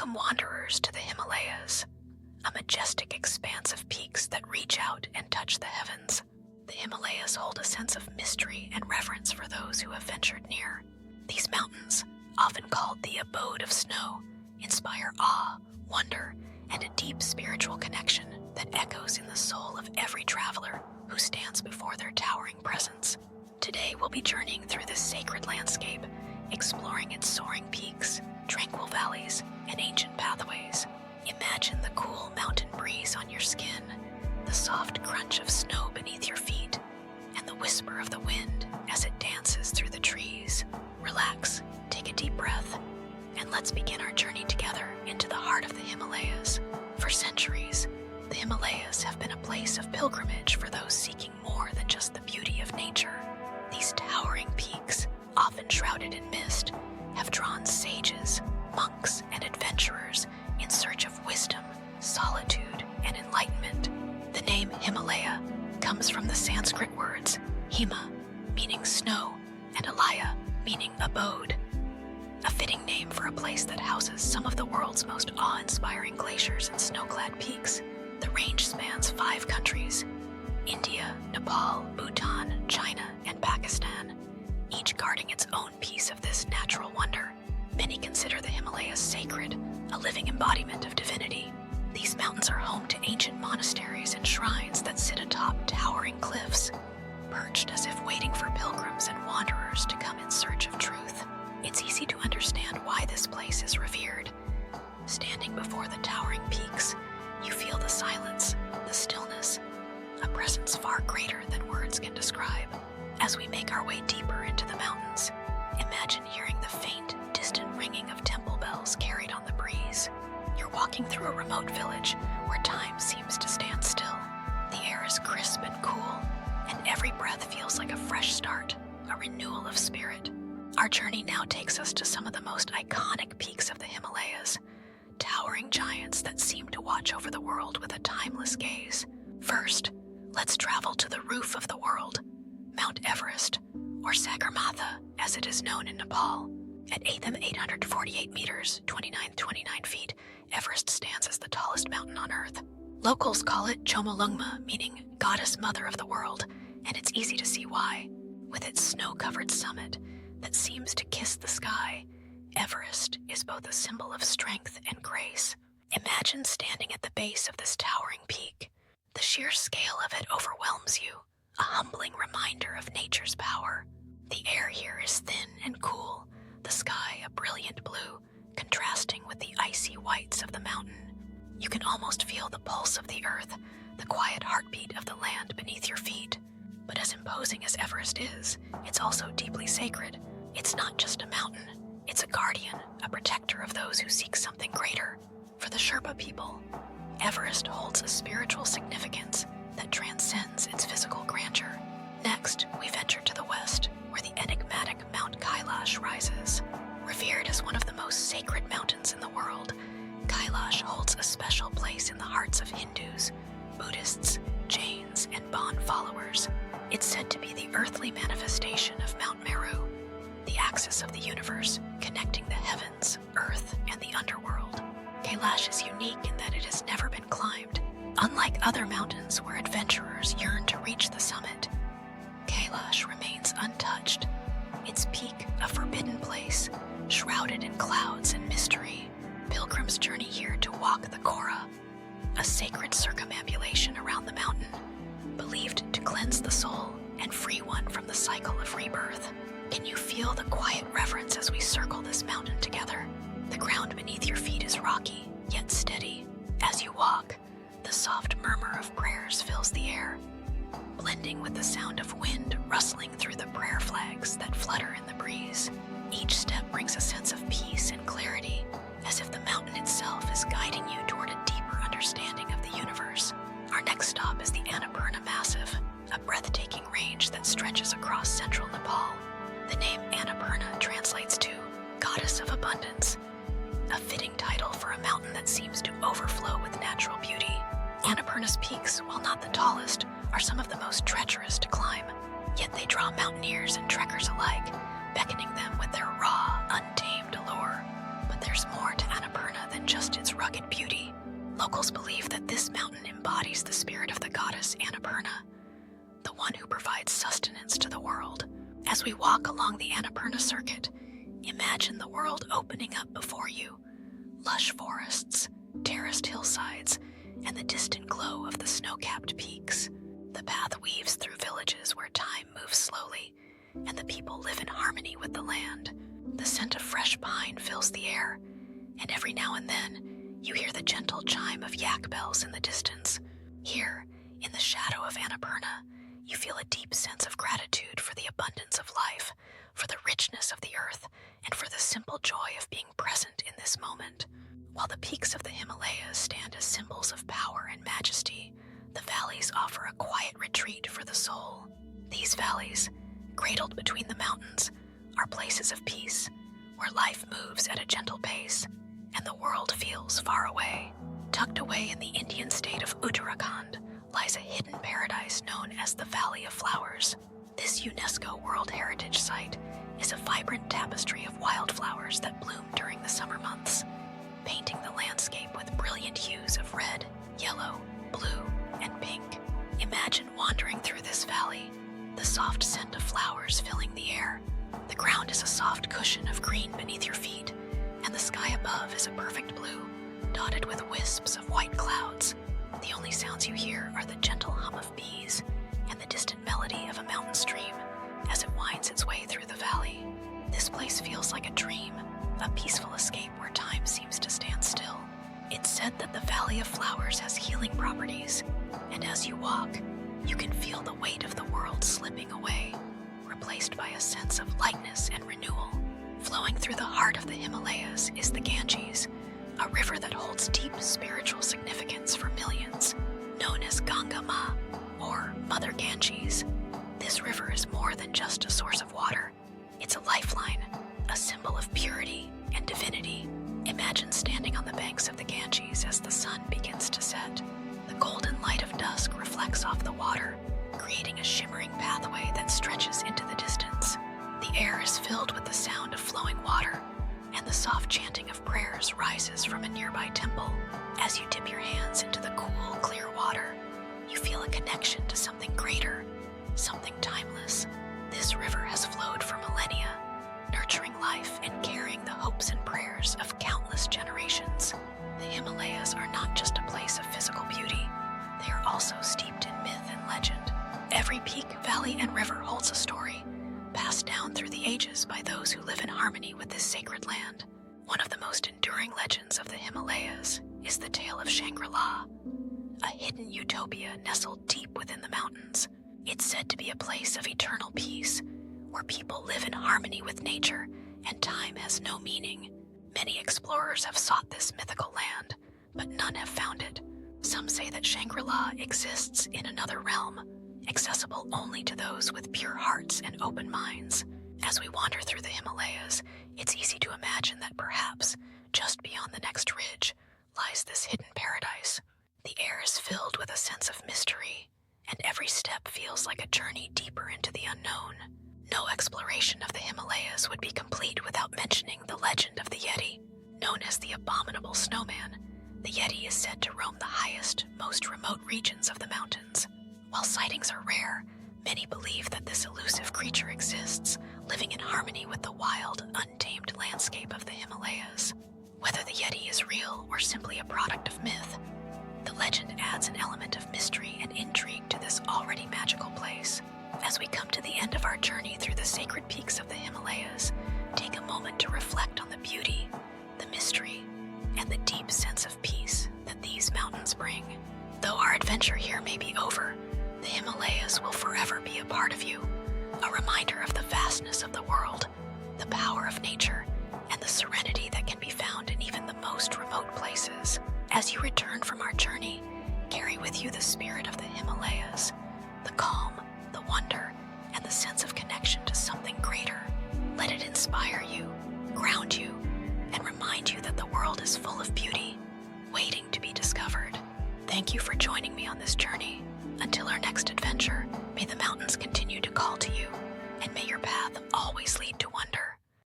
Welcome wanderers to the Himalayas, a majestic expanse of peaks that reach out and touch the heavens. The Himalayas hold a sense of mystery and reverence for those who have ventured near. These mountains, often called the abode of snow, inspire awe, wonder, and a deep spiritual connection that echoes in the soul of every traveler who stands before their towering presence. Today we'll be journeying through this sacred landscape, exploring its soaring peaks, tranquil valleys, and ancient pathways. Imagine the cool mountain breeze on your skin, the soft crunch of snow beneath your feet, and the whisper of the wind as it dances through the trees. Relax, take a deep breath, and let's begin our journey together into the heart of the Himalayas. For centuries, the Himalayas have been a place of pilgrimage for those seeking more than just the beauty of nature. These towering peaks, often shrouded in mist, have drawn sages, monks, and adventurers in search of wisdom, solitude, and enlightenment. The name Himalaya comes from the Sanskrit words Hima, meaning snow, and Alaya, meaning abode. A fitting name for a place that houses some of the world's most awe-inspiring glaciers and snow-clad peaks. The range spans 5 countries: India, Nepal, Bhutan, China, and Pakistan, each guarding its own piece of this natural wonder. Many consider the Himalayas sacred, a living embodiment of divinity. These mountains are home to ancient monasteries and shrines that sit atop towering cliffs, perched as if waiting for pilgrims and wanderers to come in search of truth. It's easy to understand why this place is revered. Standing before the towering peaks, you feel the silence, the stillness, a presence far greater than words can describe. As we make our way deeper into the mountains, imagine hearing the faint, distant ringing of temple bells carried on the breeze. You're walking through a remote village where time seems to stand still. The air is crisp and cool, and every breath feels like a fresh start, a renewal of spirit. Our journey now takes us to some of the most iconic peaks of the Himalayas, towering giants that seem to watch over the world with a timeless gaze. First, let's travel to the roof of the world, Mount Everest, or Sagarmatha as it is known in Nepal. At 848 meters, 29 feet, Everest stands as the tallest mountain on Earth. Locals call it Chomolungma, meaning goddess mother of the world, and it's easy to see why. With its snow-covered summit that seems to kiss the sky, Everest is both a symbol of strength and grace. Imagine standing at the base of this towering peak. The sheer scale of it overwhelms you, a humbling reminder of nature's power. The air here is thin and cool, the sky a brilliant blue, contrasting with the icy whites of the mountain. You can almost feel the pulse of the earth, the quiet heartbeat of the land beneath your feet. But as imposing as Everest is, it's also deeply sacred. It's not just a mountain, it's a guardian, a protector of those who seek something greater. For the Sherpa people, Everest holds a spiritual significance that transcends its physical grandeur. Next, we venture to the west, where the enigmatic Mount Kailash rises. Revered as one of the most sacred mountains in the world, Kailash holds a special place in the hearts of Hindus, Buddhists, Jains, and Bon followers. It's said to be the earthly manifestation of Mount Meru, the axis of the universe connecting the heavens, earth, and the underworld. Kailash is unique in that it has never been climbed. Unlike other mountains where adventurers yearn to reach the summit, Kailash remains untouched, its peak a forbidden place, shrouded in clouds and mystery. Pilgrims journey here to walk the Kora, a sacred circumambulation around the mountain, believed to cleanse the soul and free one from the cycle of rebirth. Can you feel the quiet reverence as we circle this mountain together? The ground beneath your feet is rocky, yet steady. As you walk, the soft murmur of prayers fills the air, blending with the sound of wind rustling through the prayer flags that flutter in the breeze. Each step brings a sense of peace and clarity, as if the mountain itself is guiding you toward a deeper understanding of the universe. Our next stop is the Annapurna Massif, a breathtaking range that stretches across central Nepal. The name Annapurna translates to Goddess of Abundance, a fitting title for a mountain that seems to overflow with natural beauty. Annapurna's peaks, while not the tallest, are some of the most treacherous to climb, yet they draw mountaineers and trekkers alike, beckoning them with their raw, untamed allure. But there's more to Annapurna than than just its rugged beauty. Locals believe that this mountain embodies the spirit of the goddess Annapurna, the one who provides sustenance to the world. As we walk along the Annapurna circuit, imagine the world opening up before you. Lush forests, terraced hillsides, and the distant glow of the snow-capped peaks. The path weaves through villages where time moves slowly, and the people live in harmony with the land. The scent of fresh pine fills the air, and every now and then, you hear the gentle chime of yak bells in the distance. Here, in the shadow of Annapurna, you feel a deep sense of gratitude for the abundance of life, for the richness of the earth, and for the simple joy of being present in this moment. While the peaks of the Himalayas stand as symbols of power and majesty, the valleys offer a quiet retreat for the soul. These valleys, cradled between the mountains, are places of peace, where life moves at a gentle pace, and the world feels far away. Tucked away in the Indian state of Uttarakhand lies a hidden paradise known as the Valley of Flowers. This UNESCO World Heritage Site is a vibrant tapestry of wildflowers that bloom during the summer months, painting the landscape with brilliant hues of red, yellow, blue, and pink. Imagine wandering through this valley, the soft scent of flowers filling the air. The ground is a soft cushion of green beneath your feet, and the sky above is a perfect blue, dotted with wisps of white clouds. The only sounds you hear are the gentle hum of bees and the distant melody of a mountain stream as it winds its way through the valley. This place feels like a dream, a peaceful escape where time seems to stand still. It's said that the Valley of Flowers has healing properties, and as you walk, you can feel the weight of the world slipping away, replaced by a sense of lightness and renewal. Flowing through the heart of the Himalayas is the Ganges, a river that holds deep spiritual significance for millions, known as Ganga Ma, or Mother Ganges. This river is more than just a source of water. It's a lifeline, a symbol of purity and divinity. Imagine standing on the banks of the Ganges as the sun begins to set. The golden light of dusk reflects off the water, creating a shimmering pathway that stretches into the distance. The air is filled with the sound of flowing water, and the soft chanting of prayers rises from a nearby temple. As you dip your hands into the cool, clear water, you feel a connection to something greater, something timeless. This river has flowed for millennia, nurturing life and carrying the hopes and prayers of countless generations. The Himalayas are not just a place of physical beauty, they are also steeped in myth and legend. Every peak, valley, and river holds a story, passed down through the ages by those who live in harmony with this sacred land. One of the most enduring legends of the Himalayas is the tale of Shangri-La, a hidden utopia nestled deep within the mountains. It's said to be a place of eternal peace, where people live in harmony with nature and time has no meaning. Many explorers have sought this mythical land, but none have found it. Some say that Shangri-La exists in another realm, accessible only to those with pure hearts and open minds. As we wander through the Himalayas, it's easy to imagine that perhaps, just beyond the next ridge, lies this hidden paradise. The air is filled with a sense of mystery, and every step feels like a journey deeper into the unknown. No exploration of the Himalayas would be complete without mentioning the legend of the Yeti. Known as the Abominable Snowman, the Yeti is said to roam the highest, most remote regions of the mountains. While sightings are rare, many believe that this elusive creature exists, living in harmony with the wild, untamed landscape of the Himalayas. Whether the Yeti is real or simply a product of myth, the legend adds an element of mystery and intrigue to this already magical place. As we come to the end of our journey through the sacred peaks of the Himalayas, take a moment to reflect on the beauty, the mystery, and the deep sense of peace that these mountains bring. Though our adventure here may be over, the Himalayas will forever be a part of you, a reminder of the vastness of the world, the power of nature, and the serenity that can be found in even the most remote places. As you return from our journey, carry with you the spirit of the Himalayas, the calm, the wonder, and the sense of connection to something greater. Let it inspire you, ground you, and remind you that the world is full of beauty, waiting to be discovered. Thank you for joining me on this journey. Until our next adventure.